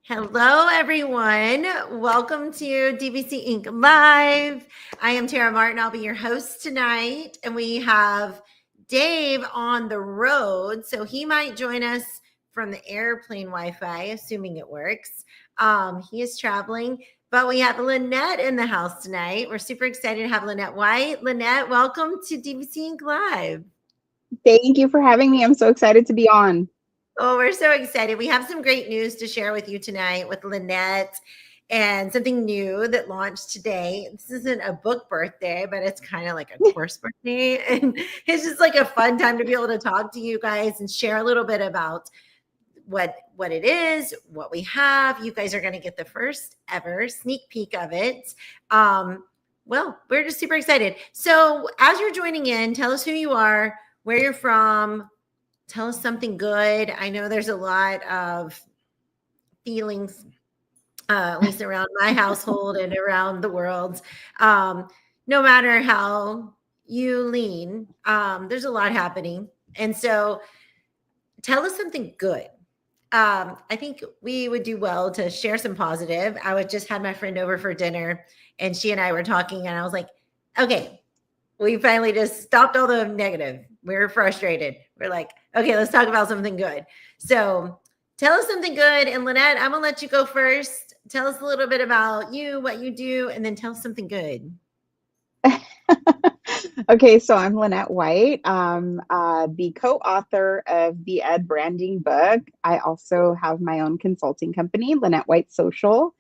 Hello, everyone. Welcome to DBC Inc. Live. I am Tara Martin. I'll be your host tonight. And we have Dave on the road. So he might join us from the airplane Wi-Fi, assuming it works. He is traveling. But we have Lynette in the house tonight. We're super excited to have Lynette White. Lynette, welcome to DBC Inc. Live. Thank you for having me. I'm so excited to be on. Oh, we're so excited. We have some great news to share with you tonight with Lynette and something new that launched today. This isn't a book birthday, but it's kind of like a course birthday. And it's just like a fun time to be able to talk to you guys and share a little bit about what it is, what we have. You guys are going to get the first ever sneak peek of it. Well, we're just super excited. So as you're joining in, tell us who you are, where you're from. Tell us something good. I know there's a lot of feelings, at least around my household and around the world. No matter how you lean, there's a lot happening. And so tell us something good. I think we would do well to share some positive. I would just had my friend over for dinner and she and I were talking and I was like, okay, we finally just stopped all the negative. We were frustrated. We're like, okay, let's talk about something good. So tell us something good. And Lynette, I'm going to let you go first. Tell us a little bit about you, what you do, and then tell us something good. Okay, so I'm Lynette White, the co-author of the Ed Branding book. I also have my own consulting company, Lynette White Social.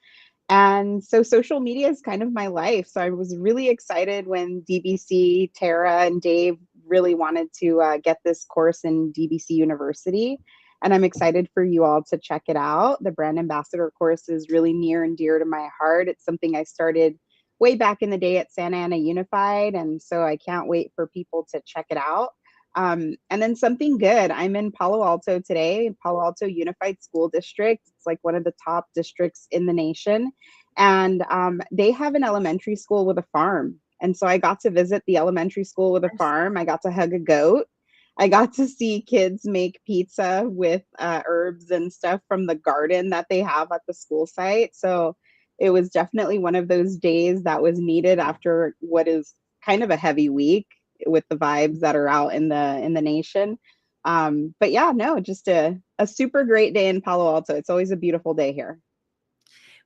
And so social media is kind of my life. So I was really excited when DBC, Tara, and Dave really wanted to get this course in DBC University. And I'm excited for you all to check it out. The Brand Ambassador course is really near and dear to my heart. It's something I started way back in the day at Santa Ana Unified. And so I can't wait for people to check it out. And then something good. I'm in Palo Alto today, Palo Alto Unified School District. It's like one of the top districts in the nation. And they have an elementary school with a farm. And so I got to visit the elementary school with a farm. I got to hug a goat. I got to see kids make pizza with herbs and stuff from the garden that they have at the school site. So it was definitely one of those days that was needed after what is kind of a heavy week with the vibes that are out in the nation. But yeah, no, just a super great day in Palo Alto. It's always a beautiful day here.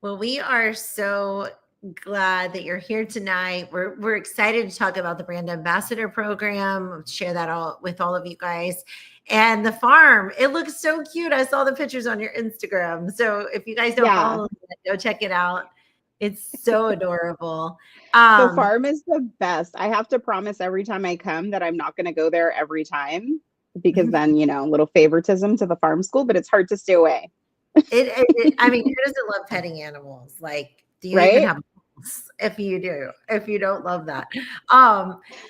Well, we are so glad that you're here tonight. We're excited to talk about the Brand Ambassador program, share that all with all of you guys. And the farm, it looks so cute. I saw the pictures on your Instagram. So if you guys don't follow it, go check it out. It's so adorable. The farm is the best. I have to promise every time I come that I'm not going to go there every time because then, a little favoritism to the farm school, but it's hard to stay away. I mean, who doesn't love petting animals? Like, do you even have if you do, if you don't love that.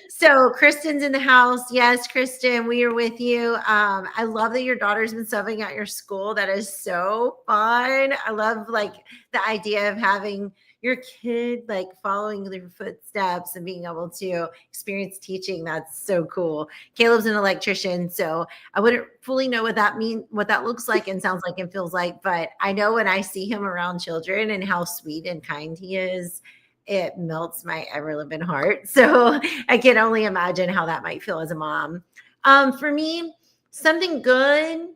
So Kristen's in the house. Yes, Kristen, we are with you. I love that your daughter's been subbing at your school. That is so fun. I love like the idea of having your kid like following their footsteps and being able to experience teaching. That's so cool. Caleb's an electrician, so I wouldn't fully know what that looks like and sounds like and feels like, but I know when I see him around children and how sweet and kind he is, it melts my ever-living heart. So I can only imagine how that might feel as a mom. For me, something good.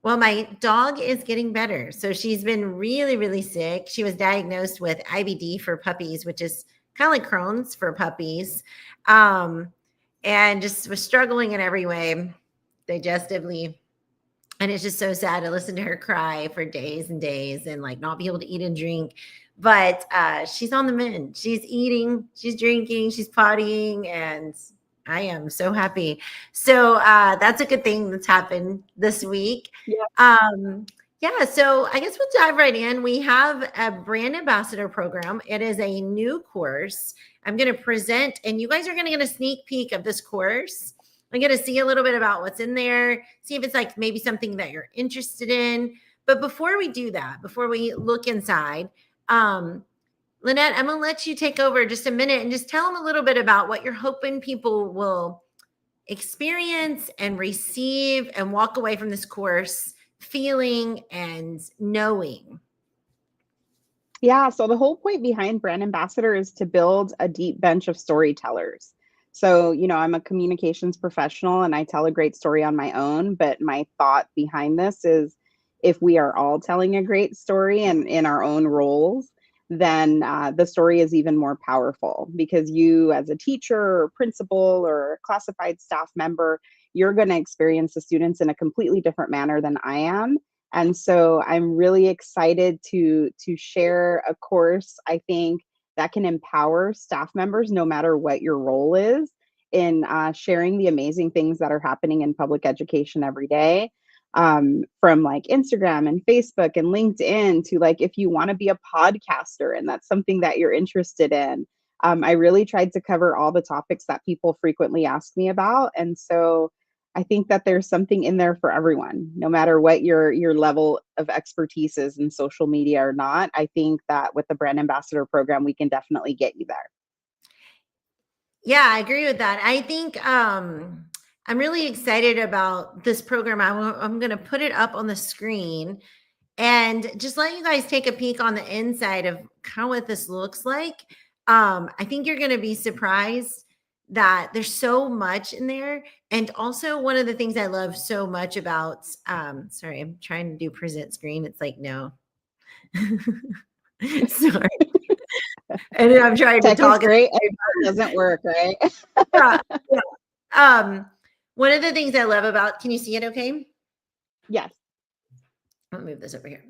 Well, my dog is getting better. So she's been really, really sick. She was diagnosed with IBD for puppies, which is kind of like Crohn's for puppies. And just was struggling in every way, digestively. And it's just so sad to listen to her cry for days and days and like not be able to eat and drink. But she's on the mend. She's eating, she's drinking, she's pottying, and I am so happy. So that's a good thing that's happened this week. Yeah, so I guess we'll dive right in. We have a brand ambassador program. It is a new course. I'm going to present, and you guys are going to get a sneak peek of this course. I'm going to see a little bit about what's in there, see if it's like maybe something that you're interested in. But before we do that, before we look inside, Lynette, I'm going to let you take over just a minute and just tell them a little bit about what you're hoping people will experience and receive and walk away from this course feeling and knowing. Yeah, so the whole point behind Brand Ambassador is to build a deep bench of storytellers. So, I'm a communications professional and I tell a great story on my own, but my thought behind this is if we are all telling a great story and in our own roles, then the story is even more powerful because you, as a teacher or principal or classified staff member, you're going to experience the students in a completely different manner than I am. And so I'm really excited to share a course, I think, that can empower staff members, no matter what your role is, in sharing the amazing things that are happening in public education every day. From like Instagram and Facebook and LinkedIn to like if you want to be a podcaster and that's something that you're interested in. I really tried to cover all the topics that people frequently ask me about. And so I think that there's something in there for everyone, no matter what your level of expertise is in social media or not. I think that with the brand ambassador program, we can definitely get you there. Yeah, I agree with that. I think I'm really excited about this program. I'm going to put it up on the screen and just let you guys take a peek on the inside of kind of what this looks like. I think you're going to be surprised that there's so much in there. And also one of the things I love so much about, sorry, I'm trying to do present screen. It's like, no, sorry. And I'm trying to Tech is talk. great. It doesn't work, right? Yeah, yeah. One of the things I love about, can you see it okay? Yes. I'll move this over here.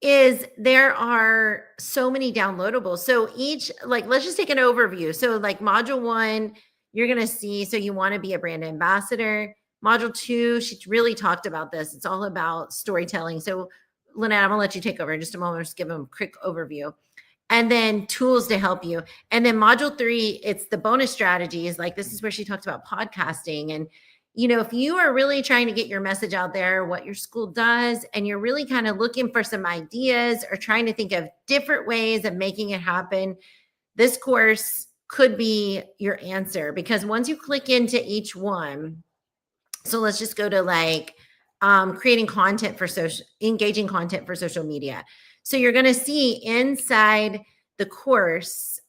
Is there are so many downloadables. So each, like, let's just take an overview. So like module 1, you're going to see, so you want to be a brand ambassador. Module 2, she really talked about this. It's all about storytelling. So Lynette, I'm going to let you take over in just a moment. Just give them a quick overview. And then tools to help you. And then module 3, it's the bonus strategies. Like this is where she talks about podcasting. And, if you are really trying to get your message out there, what your school does, and you're really kind of looking for some ideas or trying to think of different ways of making it happen, this course could be your answer. Because once you click into each one, so let's just go to like creating content for engaging content for social media. So you're going to see inside the course,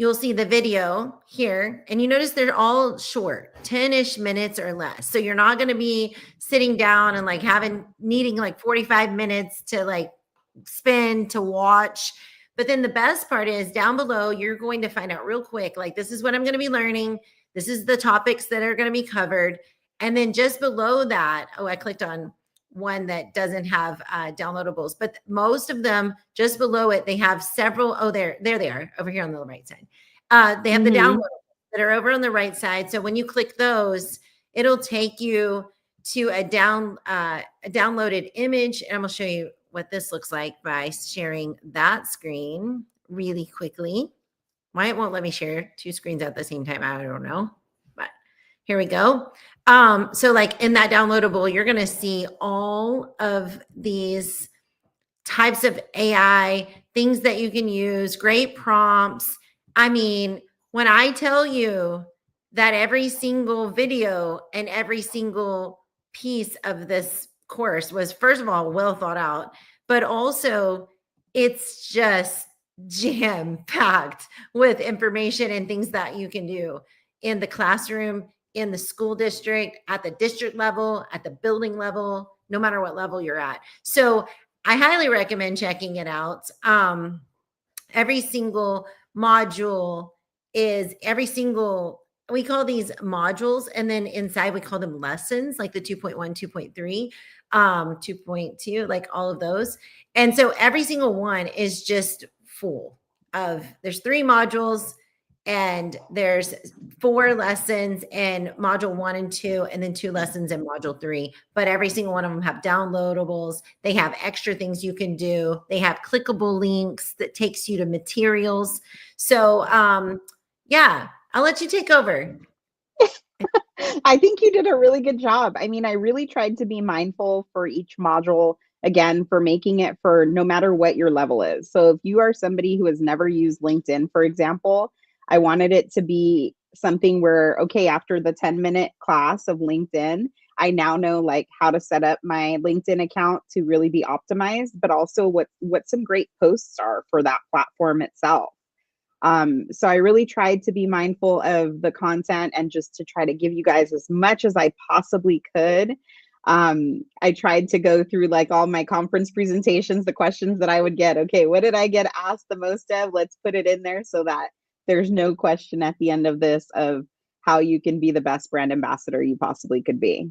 you'll see the video here, and you notice they're all short, 10-ish minutes or less. So you're not going to be sitting down and like needing like 45 minutes to like spend to watch. But then the best part is down below, you're going to find out real quick, like this is what I'm going to be learning. This is the topics that are going to be covered. And then just below that, I clicked on one that doesn't have downloadables, but most of them just below it, they have several. Oh, there they are over here on the right side. They have the downloadables that are over on the right side. So when you click those, it'll take you to a downloaded image. And I'm going to show you what this looks like by sharing that screen really quickly. Why it won't let me share 2 screens at the same time, I don't know. But here we go. So like in that downloadable, you're going to see all of these types of AI things that you can use, great prompts. I mean, when I tell you that every single video and every single piece of this course was, first of all, well thought out, but also it's just jam packed with information and things that you can do in the classroom, in the school district, at the district level, at the building level, no matter what level you're at. So I highly recommend checking it out. Every single module is we call these modules, and then inside we call them lessons, like the 2.1, 2.3, 2.2, like all of those. And so every single one is just full of, there's 3 modules and there's 4 lessons in module 1 and 2, and then 2 lessons in module 3. But every single one of them have downloadables. They have extra things you can do. They have clickable links that takes you to materials. So yeah, I'll let you take over. I think you did a really good job. I mean, I really tried to be mindful for each module, again, for making it for no matter what your level is. So if you are somebody who has never used LinkedIn, for example, I wanted it to be something where, okay, after the 10-minute class of LinkedIn, I now know like how to set up my LinkedIn account to really be optimized, but also what some great posts are for that platform itself. So I really tried to be mindful of the content and just to try to give you guys as much as I possibly could. I tried to go through like all my conference presentations, the questions that I would get. Okay, what did I get asked the most of? Let's put it in there so that there's no question at the end of this of how you can be the best brand ambassador you possibly could be.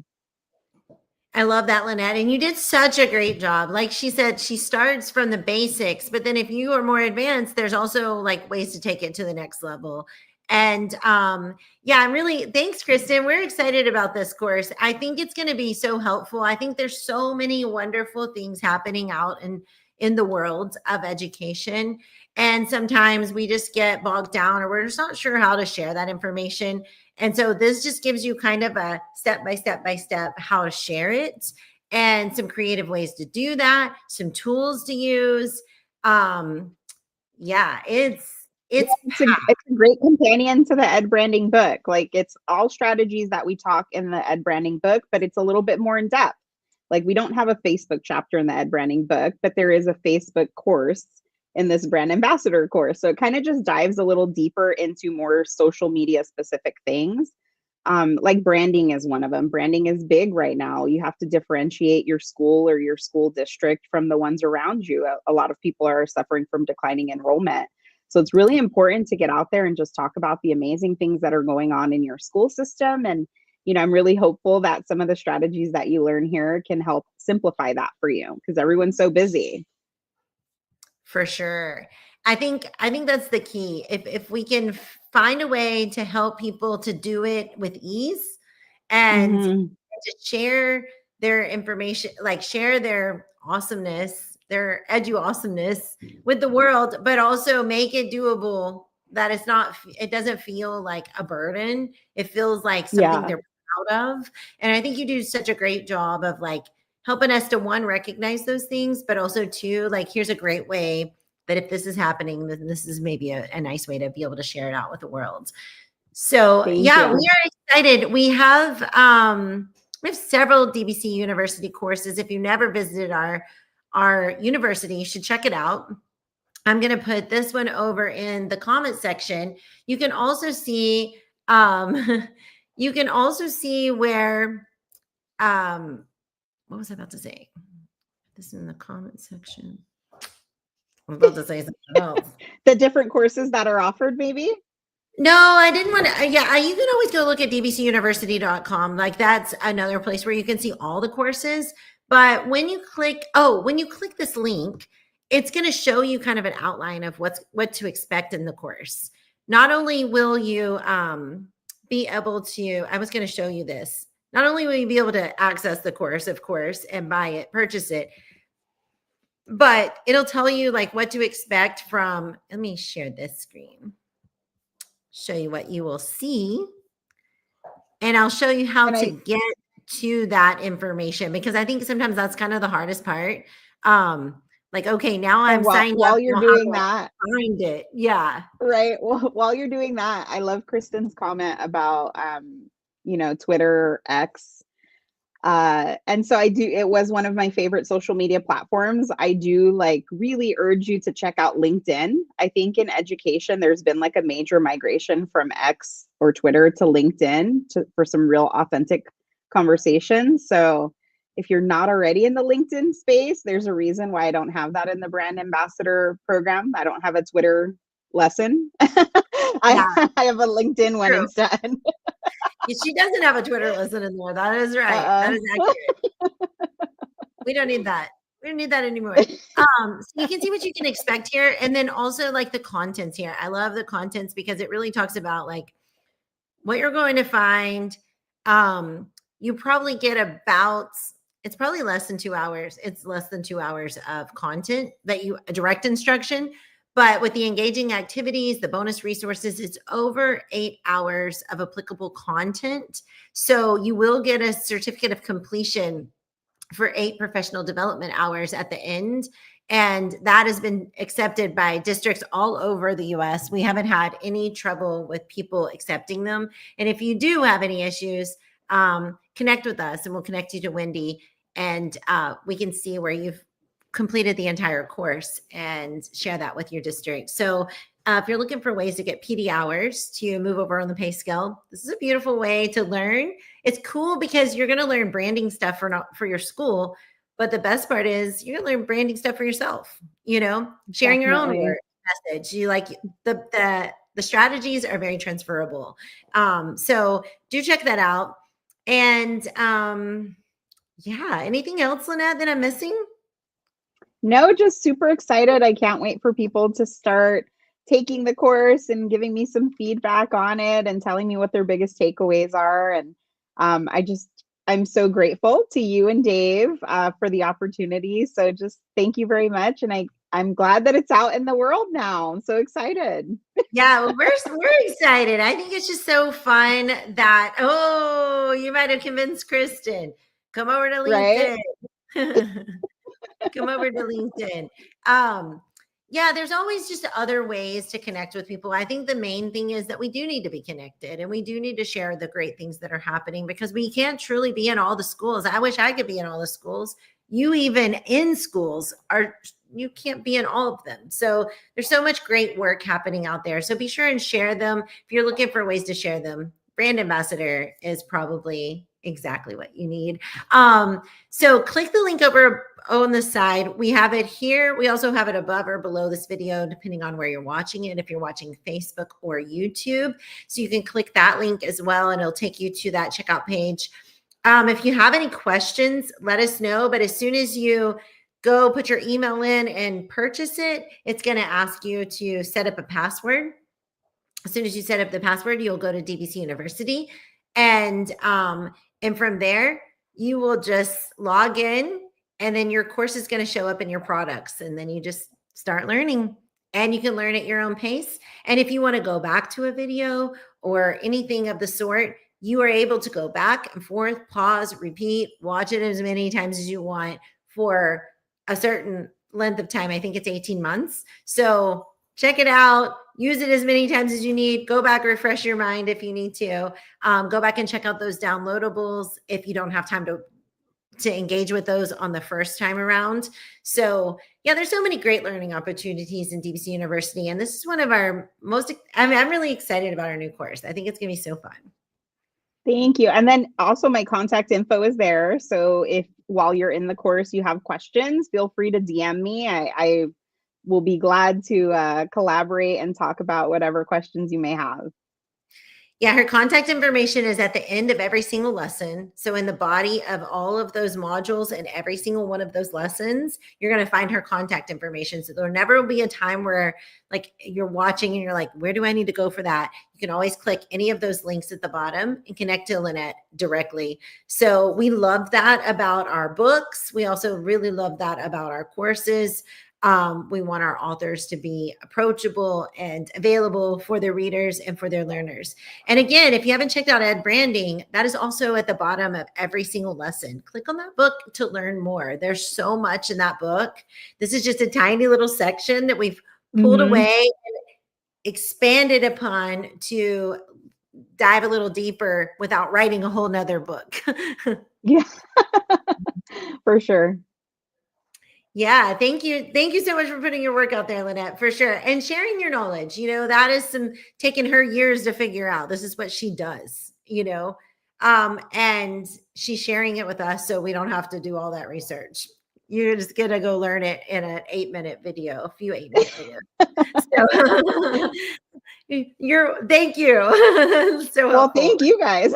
I love that, Lynette. And you did such a great job. Like she said, she starts from the basics, but then if you are more advanced, there's also like ways to take it to the next level. And yeah, I'm really, thanks, Kristen. We're excited about this course. I think it's going to be so helpful. I think there's so many wonderful things happening out in the world of education. And sometimes we just get bogged down or we're just not sure how to share that information. And so this just gives you kind of a step by step how to share it and some creative ways to do that, some tools to use. Yeah, it's a great companion to the Ed Branding book. Like it's all strategies that we talk in the Ed Branding book, but it's a little bit more in depth. Like we don't have a Facebook chapter in the Ed Branding book, but there is a Facebook course in this brand ambassador course. So it kind of just dives a little deeper into more social media specific things. Like branding is one of them. Branding is big right now. You have to differentiate your school or your school district from the ones around you. A lot of people are suffering from declining enrollment. So it's really important to get out there and just talk about the amazing things that are going on in your school system. And, you know, I'm really hopeful that some of the strategies that you learn here can help simplify that for you because everyone's so busy. For sure. I think that's the key. If we can find a way to help people to do it with ease and to share their information, like share their awesomeness, their edu awesomeness with the world, but also make it doable that it doesn't feel like a burden. It feels like something they're proud of. And I think you do such a great job of like helping us to one, recognize those things, but also two, like here's a great way that if this is happening, then this is maybe a nice way to be able to share it out with the world. So we are excited. We have several DBC University courses. If you never visited our university, you should check it out. I'm going to put this one over in the comment section. You can also see where what was I about to say? This is in the comment section. I'm about to say something else. The different courses that are offered, maybe? No, I didn't want to. Yeah, you can always go look at dbcuniversity.com. Like that's another place where you can see all the courses. But when you click this link, it's going to show you kind of an outline of what to expect in the course. Not only will you be able to, I was going to show you this. Not only will you be able to access the course, of course, and buy it, purchase it, but it'll tell you like what to expect from, let me share this screen, show you what you will see. And I'll show you how to get to that information, because I think sometimes that's kind of the hardest part. Like, okay, now I'm signed up. While you're doing that, find it. Yeah. Right. Well, while you're doing that, I love Kristen's comment about, Twitter, X. And so it was one of my favorite social media platforms. I do like really urge you to check out LinkedIn. I think in education, there's been like a major migration from X or Twitter to LinkedIn for some real authentic conversations. So if you're not already in the LinkedIn space, there's a reason why I don't have that in the brand ambassador program. I don't have a Twitter lesson. I have a LinkedIn one instead. She doesn't have a Twitter lesson in there. That is right. That is accurate. We don't need that. We don't need that anymore. So you can see what you can expect here. And then also like the contents here. I love the contents because it really talks about like what you're going to find. You probably get it's probably less than 2 hours. It's less than 2 hours of content direct instruction. But with the engaging activities, the bonus resources, it's over 8 hours of applicable content. So you will get a certificate of completion for 8 professional development hours at the end. And that has been accepted by districts all over the US. We haven't had any trouble with people accepting them. And if you do have any issues, connect with us and we'll connect you to Wendy, and we can see where you've completed the entire course and share that with your district. So if you're looking for ways to get PD hours to move over on the pay scale, this is a beautiful way to learn. It's cool because you're going to learn branding stuff for your school, but the best part is you're going to learn branding stuff for yourself, sharing your own word message. You like the strategies are very transferable. So do check that out. And anything else, Lynette, that I'm missing? No, just super excited. I can't wait for people to start taking the course and giving me some feedback on it and telling me what their biggest takeaways are. And I'm so grateful to you and Dave for the opportunity. So just thank you very much. And I'm glad that it's out in the world now. I'm so excited. Yeah, well, we're excited. I think it's just so fun that, you might have convinced Kristen. Come over to LinkedIn. Right? Come over to LinkedIn. There's always just other ways to connect with people. I think the main thing is that we do need to be connected and we do need to share the great things that are happening because we can't truly be in all the schools. I wish I could be in all the schools. You even in schools you can't be in all of them. So there's so much great work happening out there. So be sure and share them. If you're looking for ways to share them, Brand Ambassador is probably exactly what you need. So click the link over on the side. We have it here. We also have it above or below this video, depending on where you're watching it, if you're watching Facebook or YouTube. So you can click that link as well, and it'll take you to that checkout page. If you have any questions, let us know. But as soon as you go put your email in and purchase it, it's going to ask you to set up a password. As soon as you set up the password, you'll go to DBC University. And from there, you will just log in, and then your course is going to show up in your products. And then you just start learning, and you can learn at your own pace. And if you want to go back to a video or anything of the sort, you are able to go back and forth, pause, repeat, watch it as many times as you want for a certain length of time. I think it's 18 months. So check it out. Use it as many times as you need. Go back, refresh your mind if you need to. Go back and check out those downloadables if you don't have time to engage with those on the first time around. So there's so many great learning opportunities in DBC University. And this is one of our I'm really excited about our new course. I think it's going to be so fun. Thank you. And then also my contact info is there. So if while you're in the course, you have questions, feel free to DM me. I will be glad to collaborate and talk about whatever questions you may have. Yeah, her contact information is at the end of every single lesson. So in the body of all of those modules and every single one of those lessons, you're going to find her contact information. So there'll never be a time where like you're watching and you're like, where do I need to go for that? You can always click any of those links at the bottom and connect to Lynette directly. So we love that about our books. We also really love that about our courses. We want our authors to be approachable and available for their readers and for their learners. And again, if you haven't checked out Ed Branding, that is also at the bottom of every single lesson. Click on that book to learn more. There's so much in that book. This is just a tiny little section that we've pulled away and expanded upon to dive a little deeper without writing a whole nother book. Yeah, for sure. Yeah, thank you. Thank you so much for putting your work out there, Lynette, for sure. And sharing your knowledge. That is taking her years to figure out. This is what she does, and she's sharing it with us so we don't have to do all that research. You're just going to go learn it in an 8-minute video, a few 8-minute videos. So thank you. Thank you guys.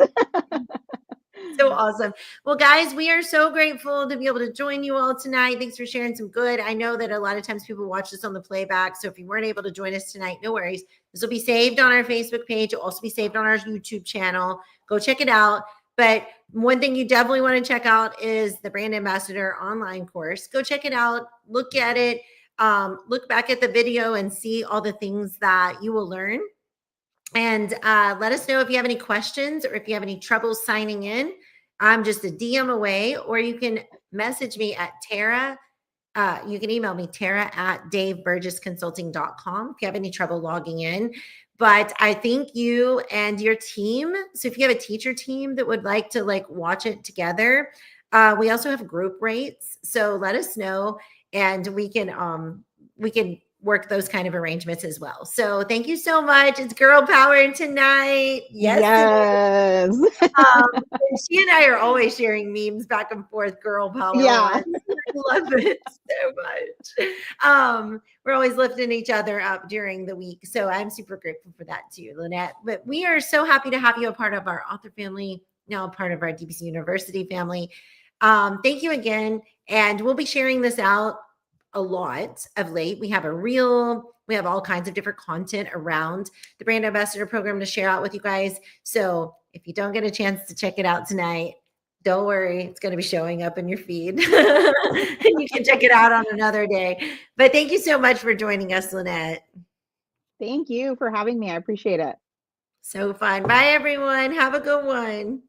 So awesome. Well, guys, we are so grateful to be able to join you all tonight. Thanks for sharing some good. I know that a lot of times people watch this on the playback. So if you weren't able to join us tonight, no worries. This will be saved on our Facebook page. It'll also be saved on our YouTube channel. Go check it out. But one thing you definitely want to check out is the Brand Ambassador online course. Go check it out. Look at it. Look back at the video and see all the things that you will learn. And let us know if you have any questions or if you have any trouble signing in. I'm just a DM away, or you can message me at Tara. You can email me, Tara@DaveBurgessConsulting.com if you have any trouble logging in. But I think you and your team, so if you have a teacher team that would like to like watch it together, we also have group rates. So let us know and we can work those kind of arrangements as well. So thank you so much. It's girl power tonight. Yes. Yes. And she and I are always sharing memes back and forth, girl power Yeah. ones. I love it so much. We're always lifting each other up during the week. So I'm super grateful for that too, Lynette. But we are so happy to have you a part of our author family, now a part of our DBC University family. Thank you again. And we'll be sharing this out a lot of late. We have all kinds of different content around the brand ambassador program to share out with you guys. So if you don't get a chance to check it out tonight, don't worry, it's going to be showing up in your feed. And you can check it out on another day. But thank you so much for joining us, Lynette. Thank you for having me. I appreciate it. So fun. Bye, everyone. Have a good one.